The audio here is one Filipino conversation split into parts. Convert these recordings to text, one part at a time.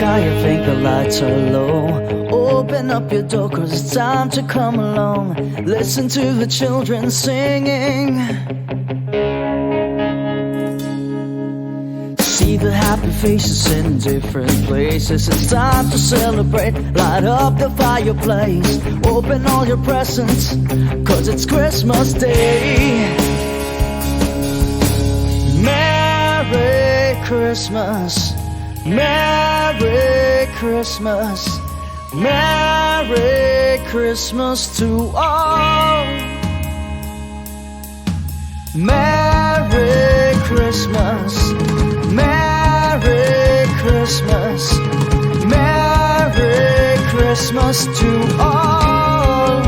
sky, I think the lights are low. Open up your door, cause it's time to come along. Listen to the children singing. See the happy faces in different places. It's time to celebrate. Light up the fireplace. Open all your presents, cause it's Christmas Day. Merry Christmas, Merry Christmas, Merry Christmas to all. Merry Christmas, Merry Christmas, Merry Christmas to all.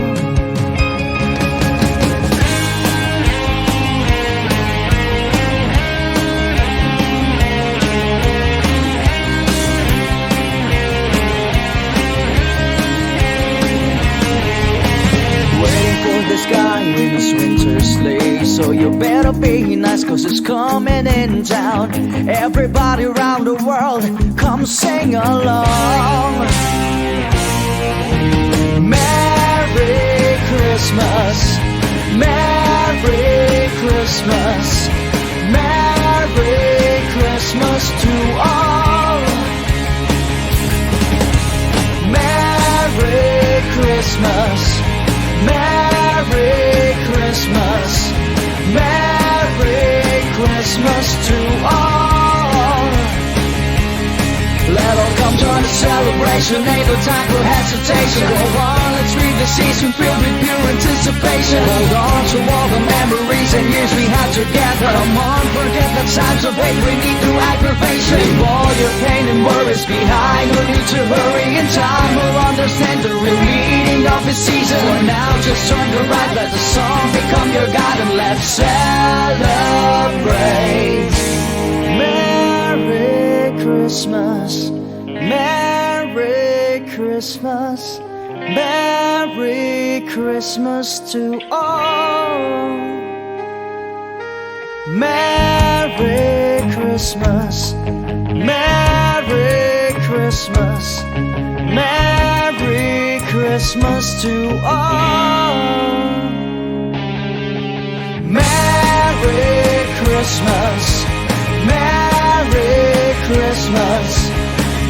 Waiting for this guy in his winter sleigh, so you better be nice, cause it's coming in town. Everybody around the world, come sing along. Merry Christmas, Merry Christmas, Merry Christmas to all. Merry Christmas, Merry Christmas, Merry Christmas to all. Let all come join the celebration. Ain't no time for hesitation. Go on, let's read the season filled with pure anticipation. Hold on to all the memories and years we had together. Come on, forget the times of hate we need through aggravation. Leave all your pain and worries behind. No need to hurry, in time we'll understand the real meaning of the season. For now, just turn to right, let the song become your guide, and let's celebrate. Merry Christmas, Merry Christmas, Merry Christmas to all. Merry Christmas, Merry Christmas, Merry Christmas to all. Merry Christmas, Merry Christmas,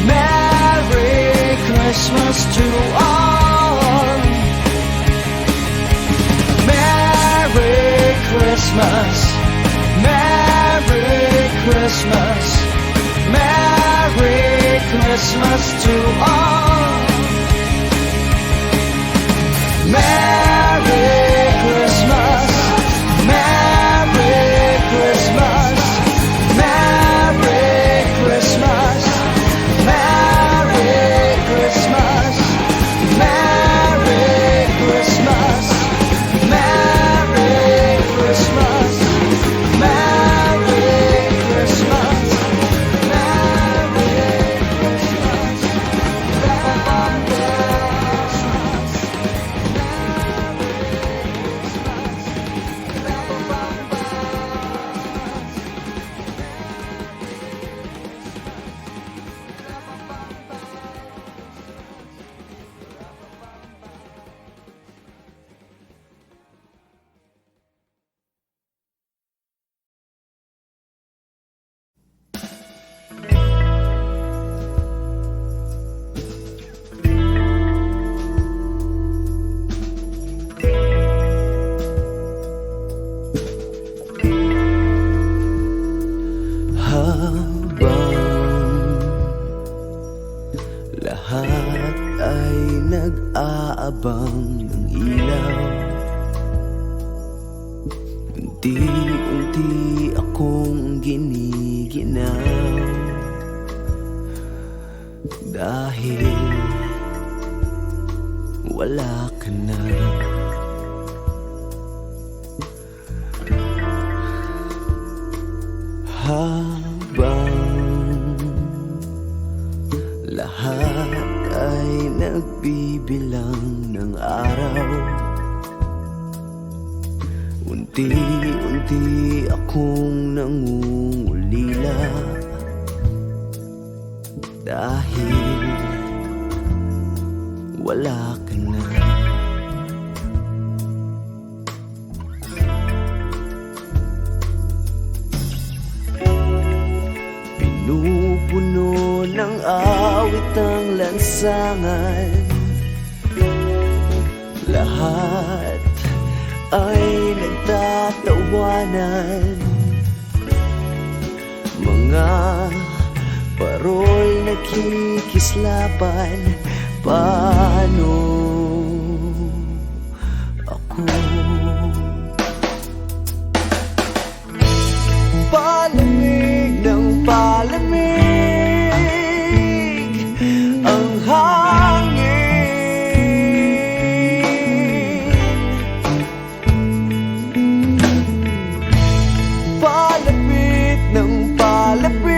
Merry Christmas to all. Merry Christmas, Merry Christmas, Merry Christmas to all. Merry Christmas, Merry Christmas, Merry Christmas, Merry Christmas, Merry Christmas, Merry Christmas, Merry Christmas, lahat ay nag-aabang ng ilaw. Unti-unti akong giniginaw, dahil wala ka na. Habang lahat ay nagbibilang ng araw, unti-unti akong nangungulila. dahil wala ka na. Pinupuno ng awit ang lansangan, lahat ay nagtatawanan. Mga parol nagkikislapan, paano ako? Palamig ng palamig ang hangin, palapit ng palapit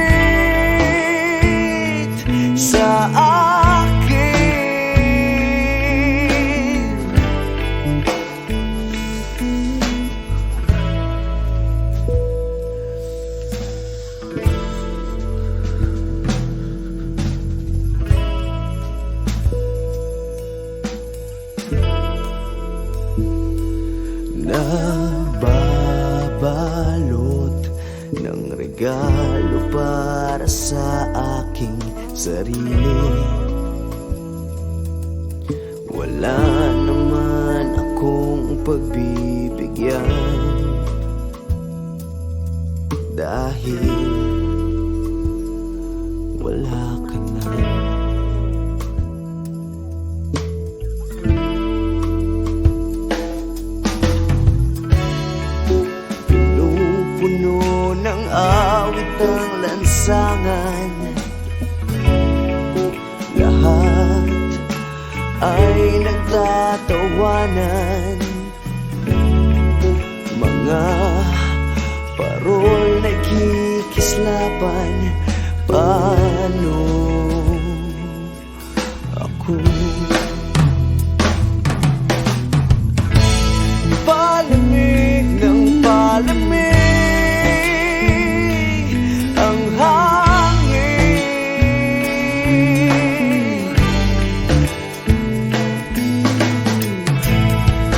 sa akin. Nagbabalot ng regalo para sa aking sarili. Wala naman akong pagbibigyan dahil wala ka na. Pinupuno ng awit ang lansangan, lahat ay nagtatawanan. Mga parol nagkikislapan, paano ako? Palamig ng palamig ang hangin,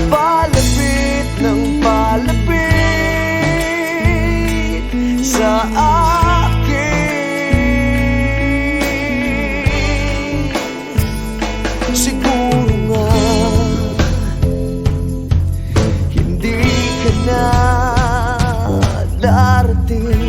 palapit ng palapit sa akin. Siguro nga hindi ka na darating.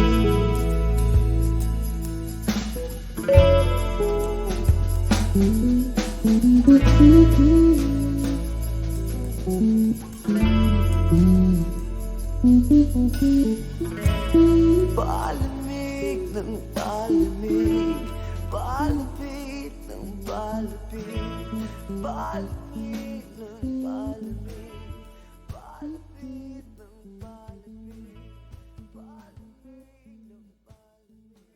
Palamig ng palamig, palapit ng palapit, palapit ng palamig, palapit ng palamig, palapit ng palamig.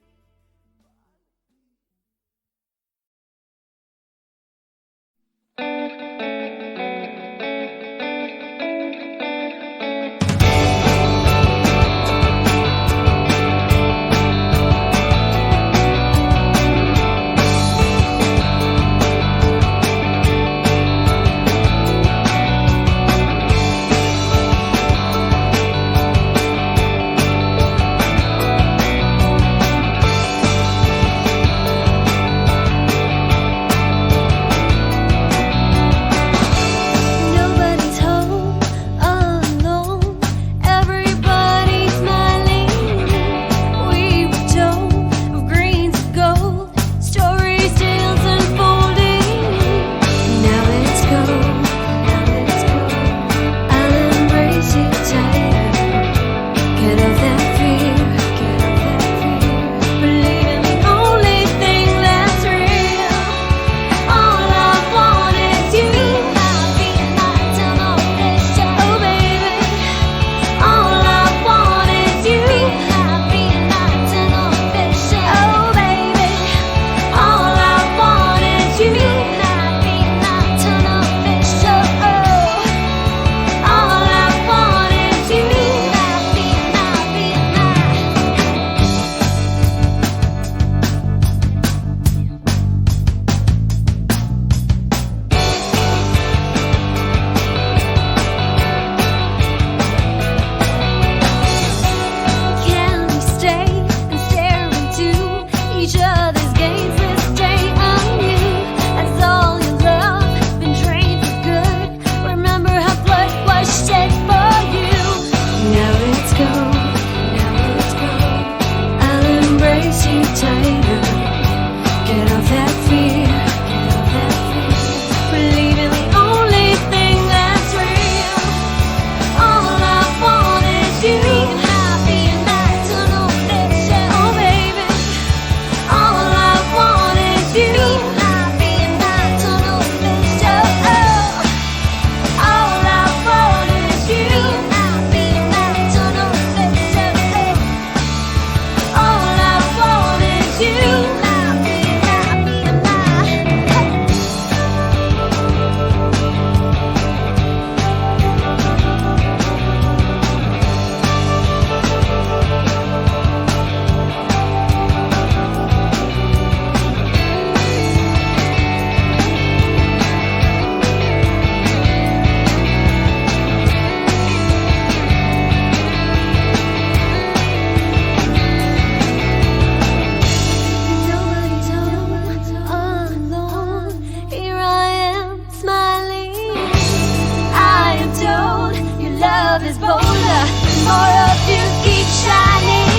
more of you keep shining.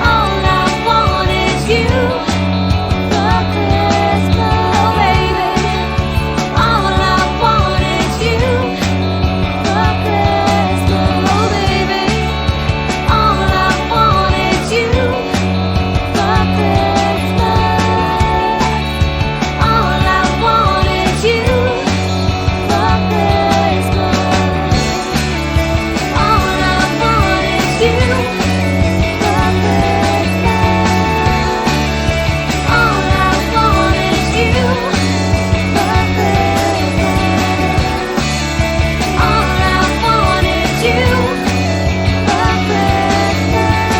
All I want is you for Christmas, oh baby. All I want is you for Christmas, oh baby. All I want is you for Christmas. All I want is you for Christmas. All I want is you for Christmas. All I want is you for Christmas. All I want is you for Christmas.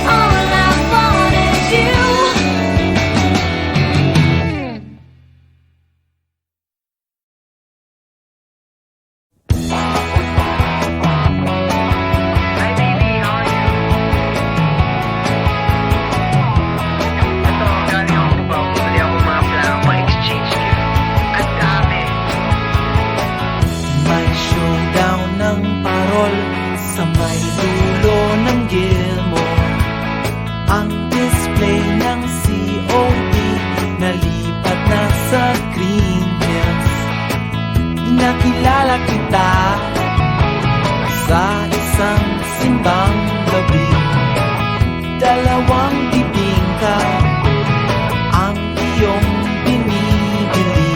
All I want is you. Ay, baby, how are you? Ito, galing ako pa. Bumili ako mga plano pa-exchange gift. Ang dami. May showdown ng parol sa may dulo ng Gilmore. Ang display ng COD nalipat na sa Green Hills. Nakilala kita sa isang simbang gabi. Dalawang bibingka ang iyong binibili.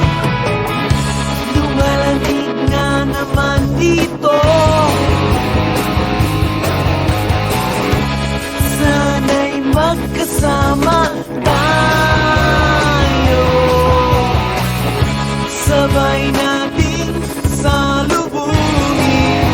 Lumalamig nga naman dito. Sana'y magkasama tayo. Sabay nating salubungin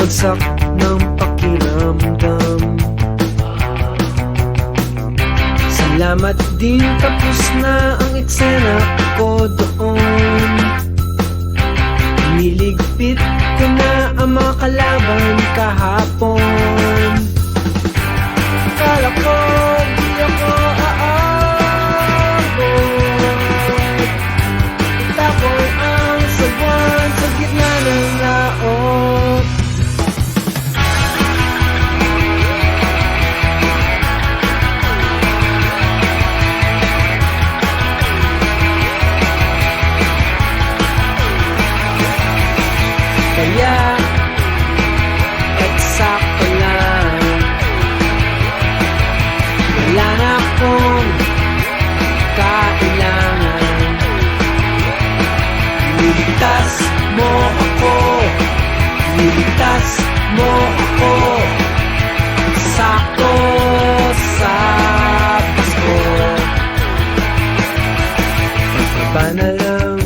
bagsak ng pakiramdam. Salamat din, tapos na ang eksena ko doon. Niligpit ko na ang mga kalaban kahapon. Akala ko di ako aabot. Tapon ang sagwan sa gitna ng laot. Kaya eksakto lang, wala na akong kailangan. Niligtas mo ako, niligtas mo ako, sakto sa Pasko. Pagkaba na lang,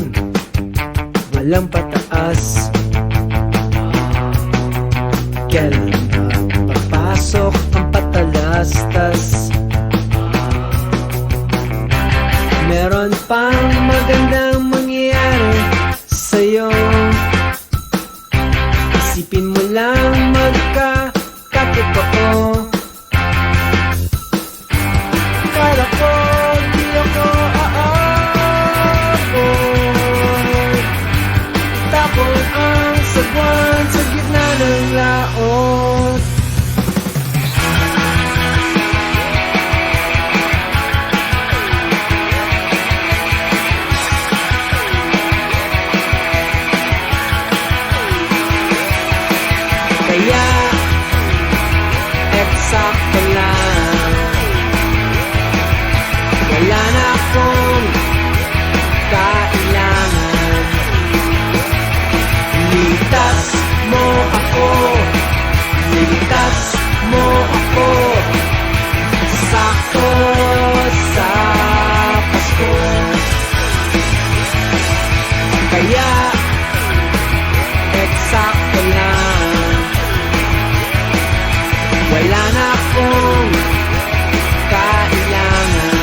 walang pataas. Kailan ba papasok ang patalastas? Meron pang magandang mangyayari sa'yo. Isipin mo lang magkakatotoo. Kala ko di ako aabot. Tapon ang sagwan sa gitna ng laot. Kaya eksakto lang, wala na akong kailangan. Niligtas mo ako, niligtas mo ako, sakto sa Pasko. Kaya eksakto lang, wala na akong kailangan.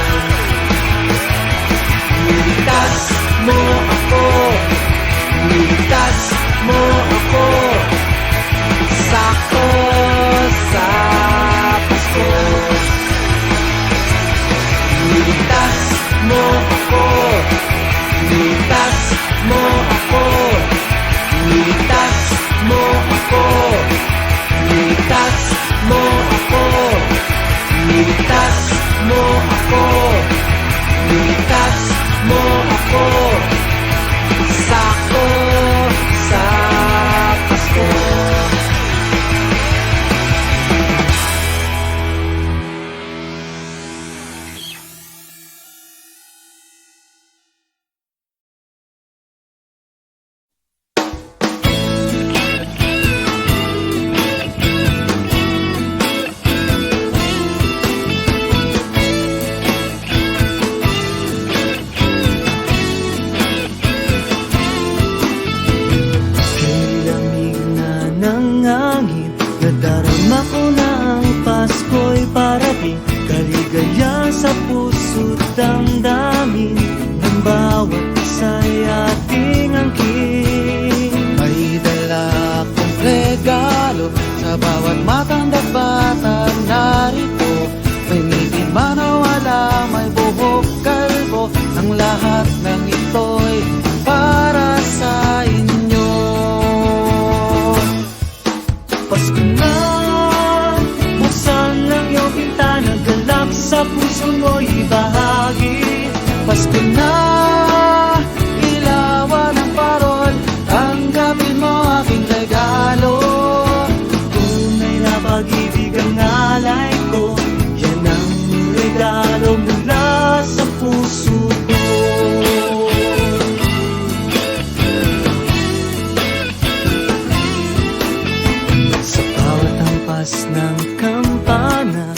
Niligtas mo ako, niligtas mo ako, sakto sa Pasko. Niligtas mo ako, niligtas mo ako, niligtas mo ako, niligtas mo ako, niligtas mo ako, niligtas mo ako, sakto sa Pasko. Lamig na ng hangin, nadarama ko na ang Pasko'y parating. Kaligaya sa puso't damdamin ng bawat isa'y ating angkin. May dala kong regalo sa bawat matanda bata narito. May ngipin man o wala, may buhok kalbo, ang lahat ng ito'y para sa inyo. Pasko na, buksan ang iyong bintana, galak sa puso mo'y ibahagi. Pasko na, ilawan ang parol, tanggapin mo aking regalo. Tunay na pag-ibig ang alay ko, yan ang regalo mula sa puso ko. Sa bawat hampas ng kampana,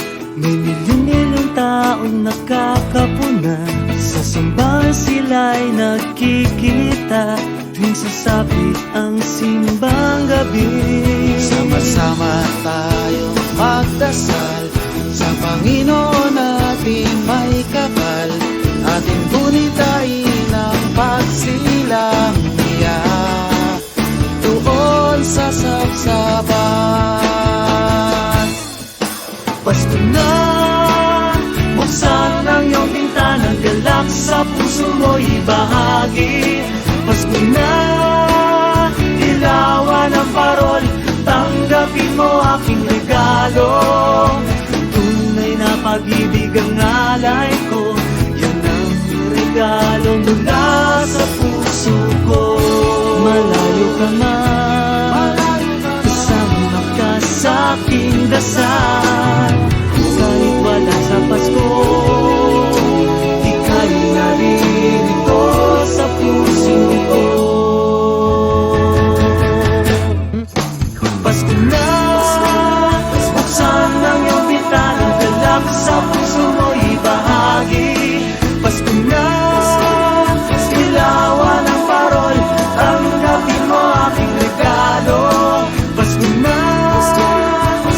may milyon-milyong taong nakakapunan. Sa simbahan sila'y nagkikita tuwing sasapit ang simbang gabi. Sa Sama tayong magdasal sa Panginoon natin may kapal. Ating gunitain ang pagsilang niya doon sa sabsaban. Pasko na, buksan ang iyong bintana, galak sa puso mo'y ibahagi. Pasko na, ilawan ang parol, tanggapin mo aking regalo. Tunay na pag-ibig ang alay ko, yan ang regalo mula sa puso ko. Malayo ka man, kasama ka sa aking dasal. Kahit wala sa Pasko, ika'y naririto sa puso ko. Pasko na, buksan ang iyong bintana, galak sa puso mo ibahagi. Pasko na, ilawan ang parol, tanggapin mo aking regalo. Pasko na,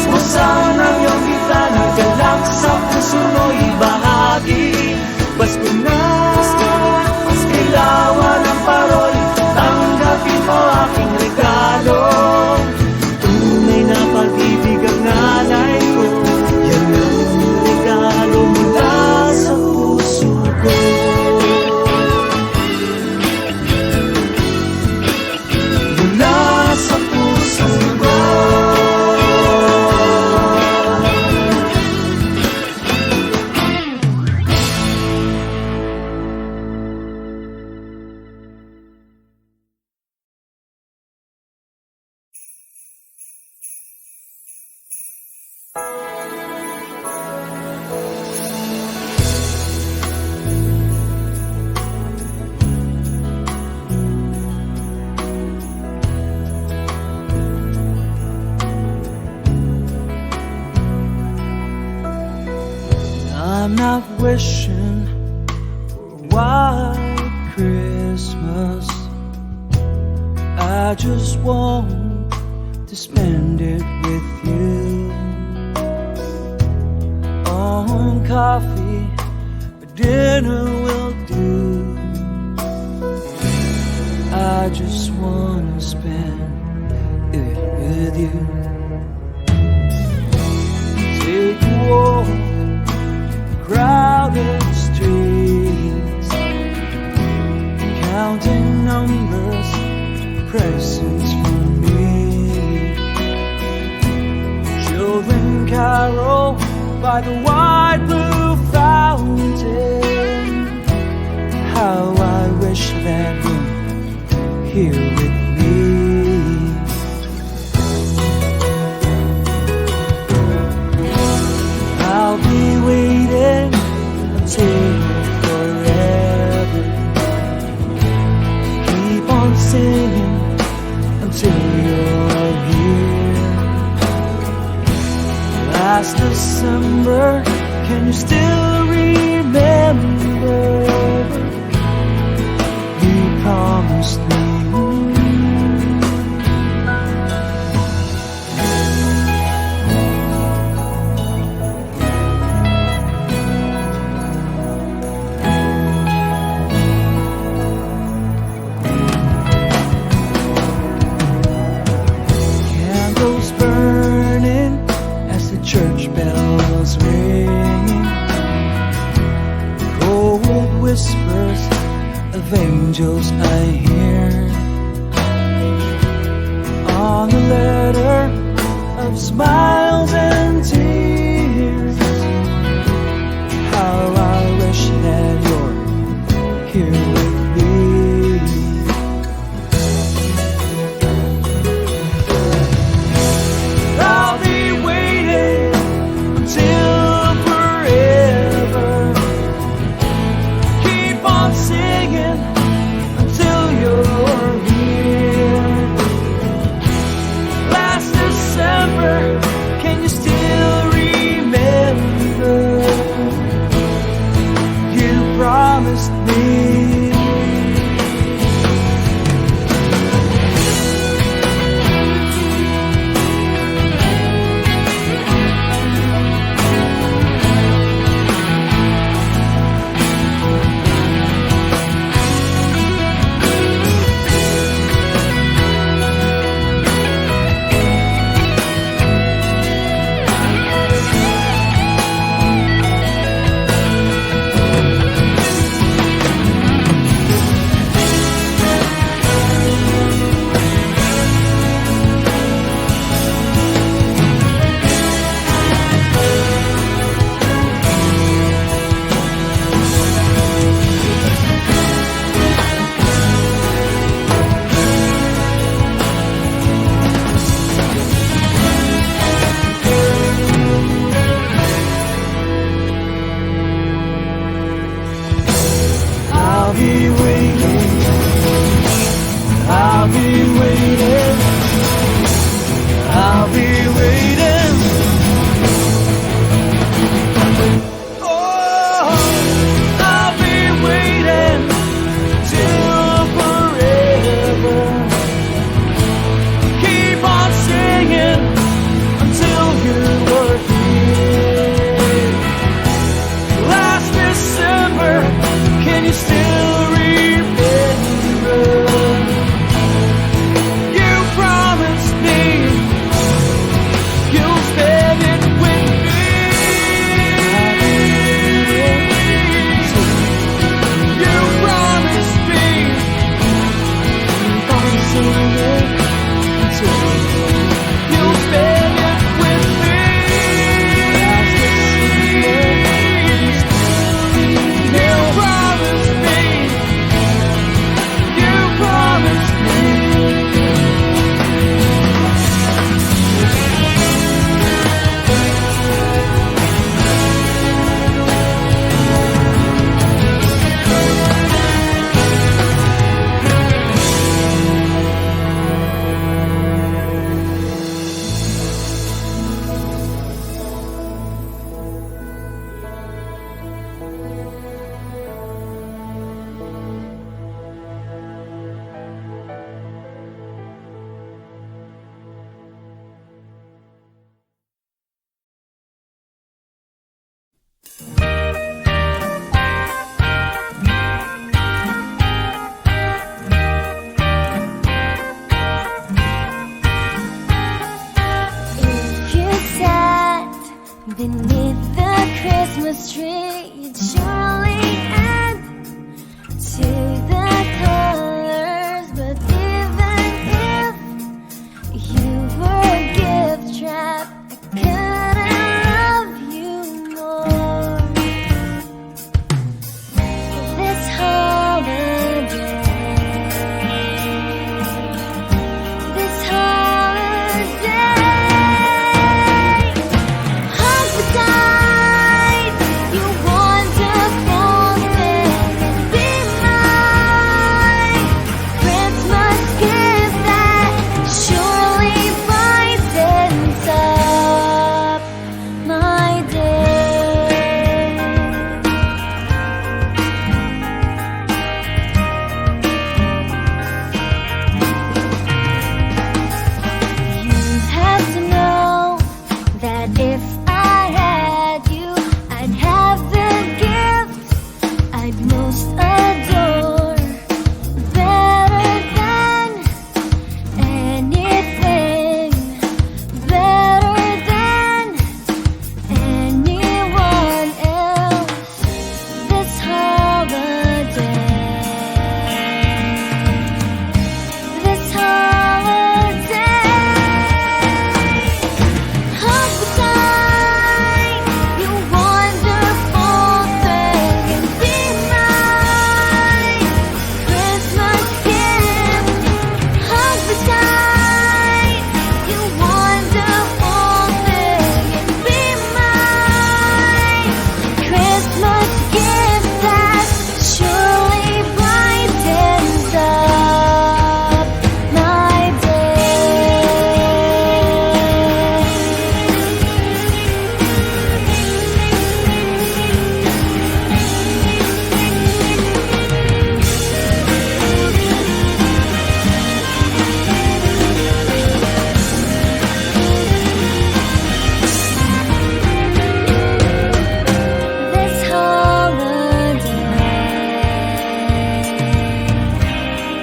buksan ang iyong bintana, galak sa puso mo ibahagi. Pasko na, ilawan ang parol, tanggapin mo aking regalo. Tunay na pag-ibig ang alay ko, yan ang regalo mula sa puso ko. Mula sa puso ko. I'm not wishing for a white Christmas. I just want to spend it with you. On coffee, but dinner will do. I just want to spend it with you. Take a walk crowded streets, counting numbers, presents for me. Children carol by the wide blue fountain. How I wish that you're here with me. I'll be waiting until forever. Keep on singing until you're here. Last December, can you still remember? You promised me. Burning as the church bells ring, cold whispers of angels I hear on the letter of smiles and tears. How I wish that you're here with me. I'll be waiting until forever. Keep on singing until you're here. Last December, the street surely end to the colors, but even if you were a gift trap, I couldn't love you more. This holiday, this holiday, hug the tide, you wonderful thing, and be my Christmas gift that surely brightens up my day. You have to know that if I had you, I'd have the gift I'd most adore, better than anything, better than anyone else. This holiday, this holiday, hug the tide, you wonderful thing, and be my Christmas gift. Hug the tide, you wonderful thing, and be my Christmas gift that surely brightens up my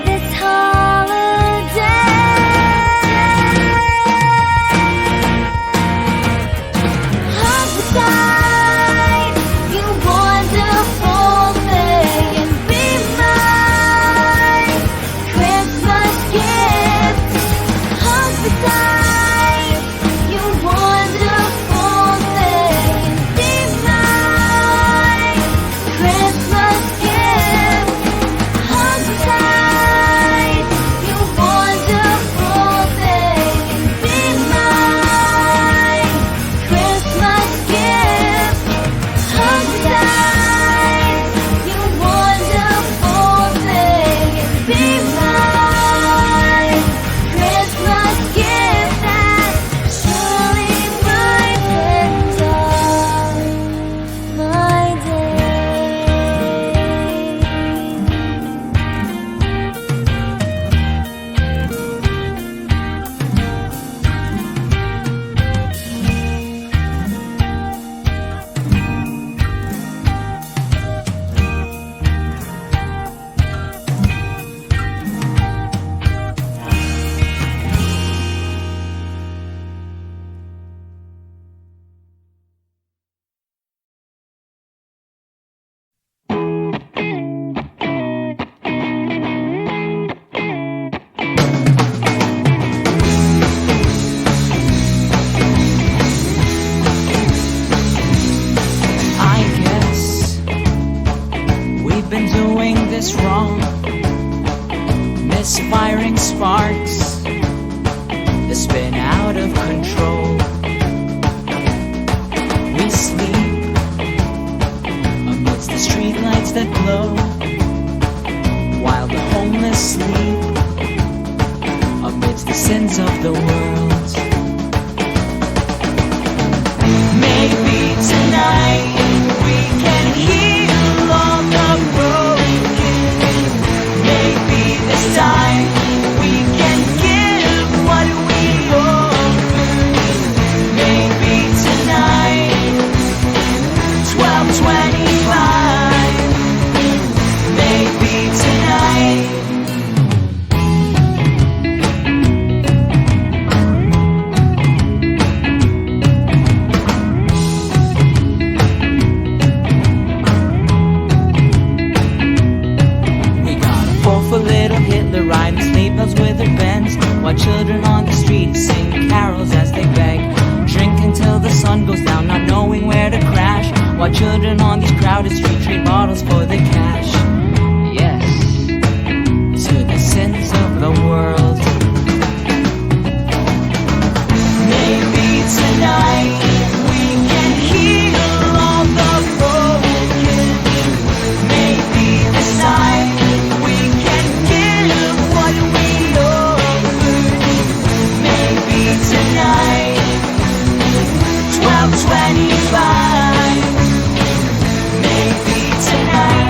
This holiday, this holiday, hug the tide, you wonderful thing, and be my Christmas gift. Hug the tide, you wonderful thing, and be my Christmas gift. Hug the tide, you wonderful thing, and be my Christmas gift. Hug the tide, you wonderful thing, and be my Christmas gift that surely brightens up my day. I guess we've been doing this wrong, misfiring sparks that's been out of control. We sleep amidst the streetlights that glow, while the homeless sleep amidst the sins of the world. Maybe tonight we can heal all the broken. Maybe this time we can give what we owe. Maybe tonight, 12:25. Maybe tonight. children on the street sing carols as they beg. Drink until the sun goes down, not knowing where to crash. While children on these crowded streets trade bottles for the cash. Yes, to the sins of the world. Maybe tonight we can heal all the broken. Maybe this time we can give what we offered. Maybe tonight 12:25. Maybe tonight.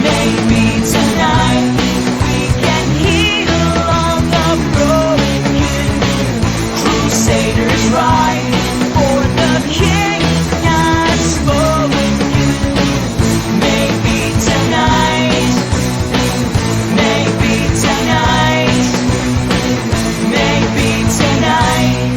Maybe tonight we can heal all the broken. Crusaders ride for the King has spoken. Maybe tonight. Maybe tonight. Maybe tonight.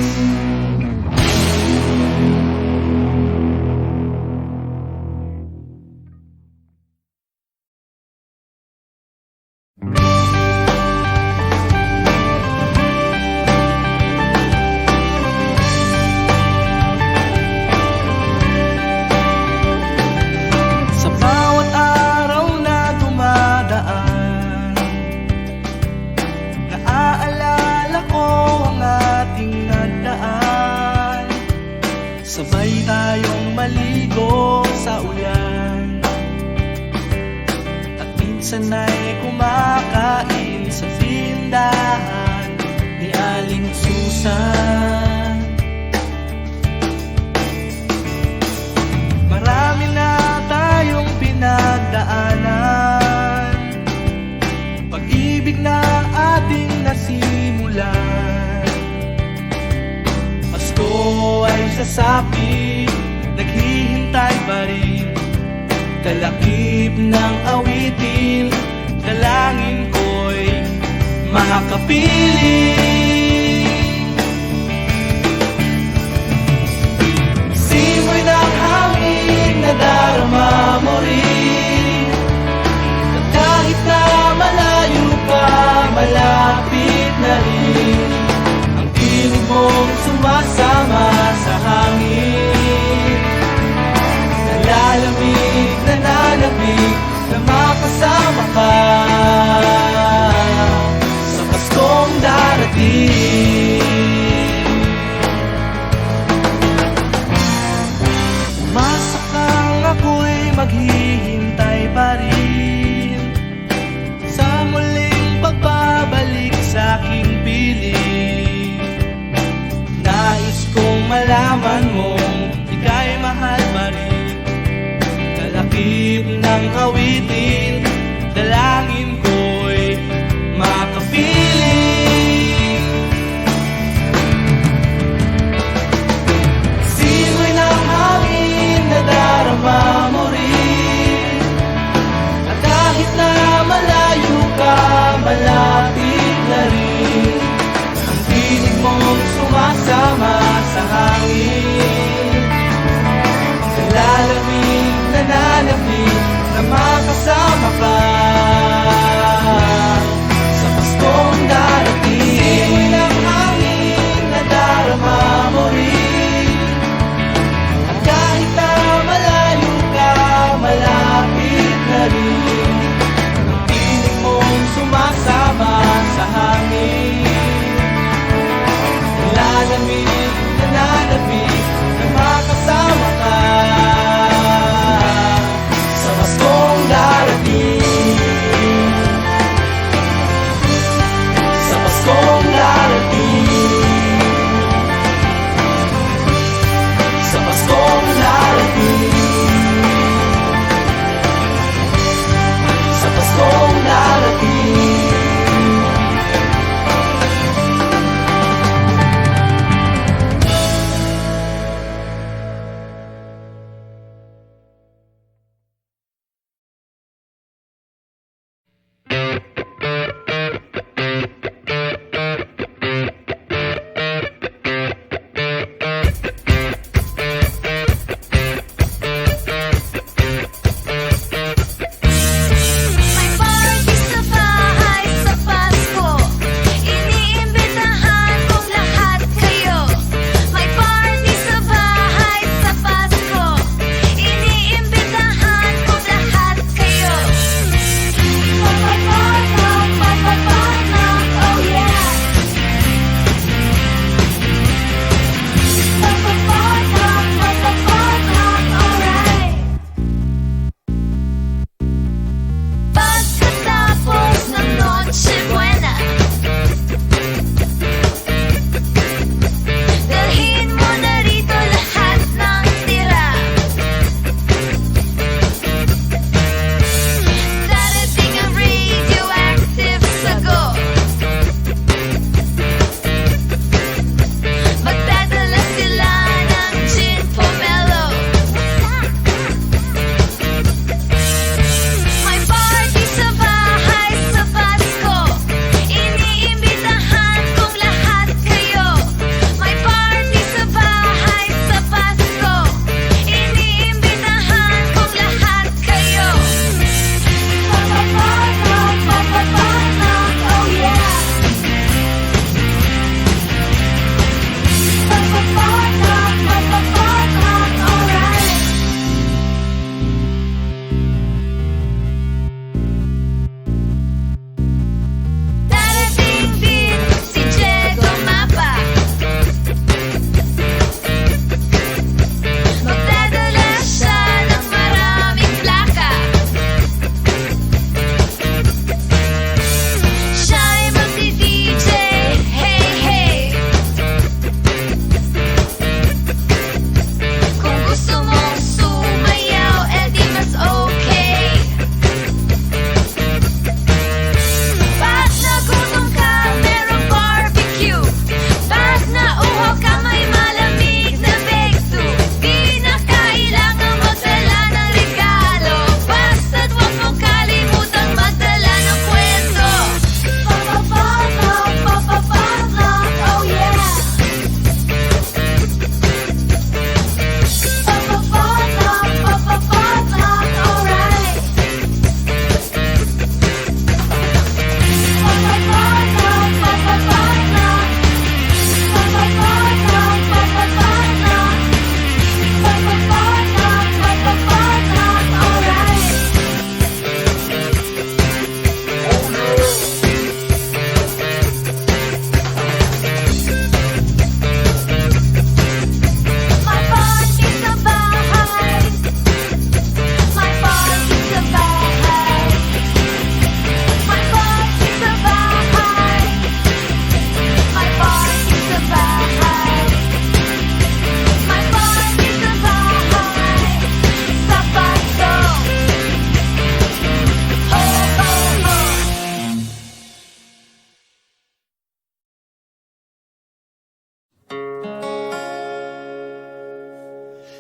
Sa bawat araw na dumadaan, naaalala ko ang ating nagdaan. Sabay tayong maligo sa ulan, at minsan ay kumakain sa tindahan ni Aling Susan. Marami na tayong pinagdaanan, pag-ibig na ating nasimulan. Pasko ay sasapit, naghihintay pa rin. Kalakip ng awitin, dalangin ko'y makapiling. Simoy ng hangin na darama mo rin, at kahit na malayo ka, malapit na rin. Ang tinig mong sumasama sa hangin, nalalamig, nananabig, na makasama ka sa Paskong darating. Masakang ako'y maghihintay pa rin sa muling pagbabalik sa aking piling. Nais kong malaman mong ika'y mahal pa rin. Kalakip ng awitin, dalangin ko'y makapiling. Simoy ng hangin na darama mo rin, at kahit na malayo ka, malapit na rin. Ang tinig mong sumasama sa hangin, nalalamig, nananabig, na makasama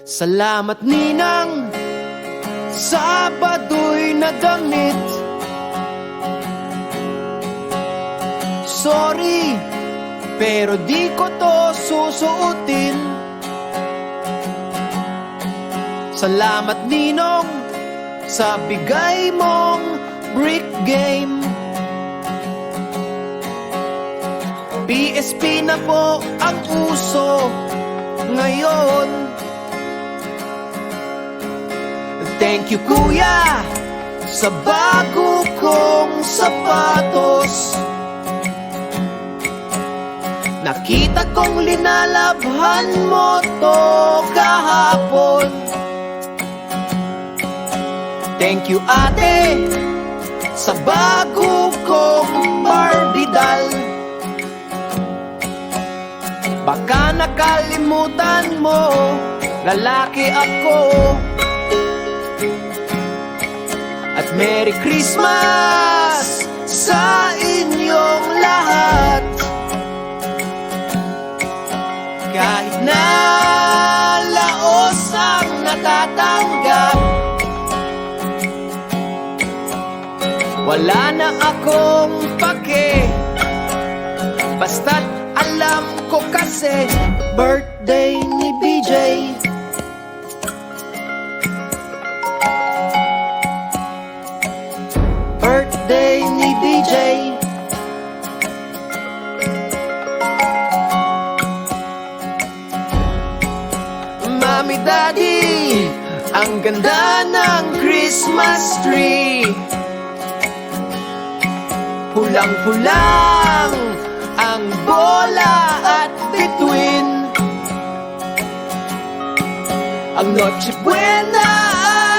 Salamat ninang, Sabado'y nadamit. Sorry, pero di ko to susuotin. Salamat ninong, sa bigay mong brick game. PSP na po ang uso ngayon. Thank you kuya sa bago kong sapatos. Nakita kong linalabhan mo to kahapon. Thank you ate sa bago kong Barbie doll. Baka nakalimutan mo, lalaki ako. At Merry Christmas sa inyong lahat. Kahit na laos ang natatanggap, wala na akong pake. Basta't alam ko kasi birthday ni BJ. Birthday ni BJ. Mami, Daddy, ang ganda ng Christmas tree. Pulang-pulang ang bola at bituin. Ang Noche Buena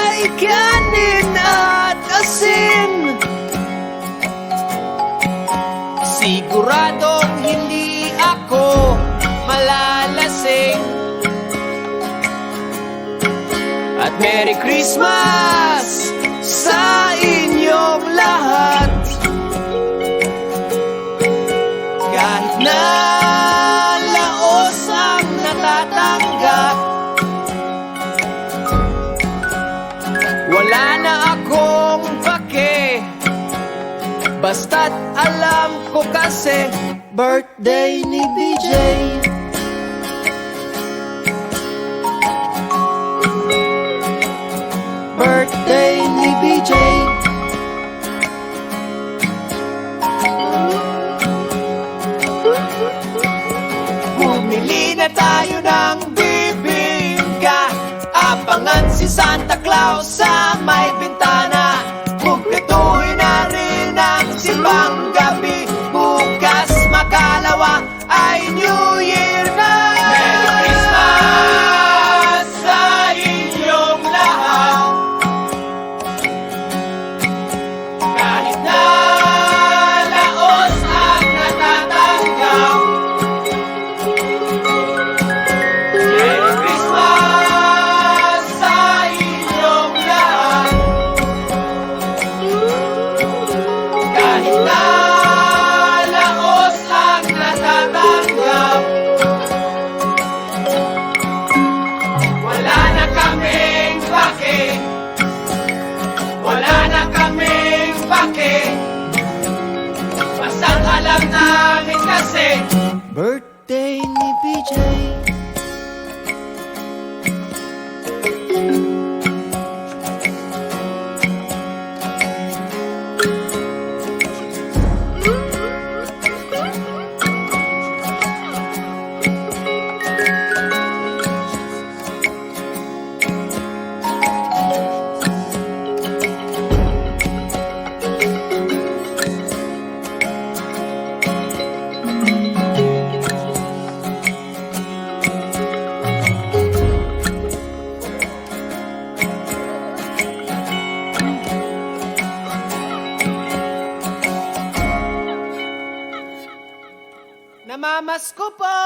ay kanin at asin. Siguradong hindi ako malalasing. At Merry Christmas sa inyong lahat. Kahit na laos ang natatanggap, wala na akong pake. Basta't alam ko kasi birthday ni BJ. Birthday ni BJ. Bumili na tayo ng bibingka. Abangan si Santa Claus sa may bintana. Kumpletuhin na rin ang simbang gabi. Bukas makalawa ay New Year na. Merry Christmas sa inyong lahat. Kahit na laos ang natatanggap, Merry Christmas sa inyong lahat. Kahit na laos ang natatanggap, wala na kaming pake. Wala na kaming pake. Basta alam namin kasi birthday ni BJ. Namamasko po!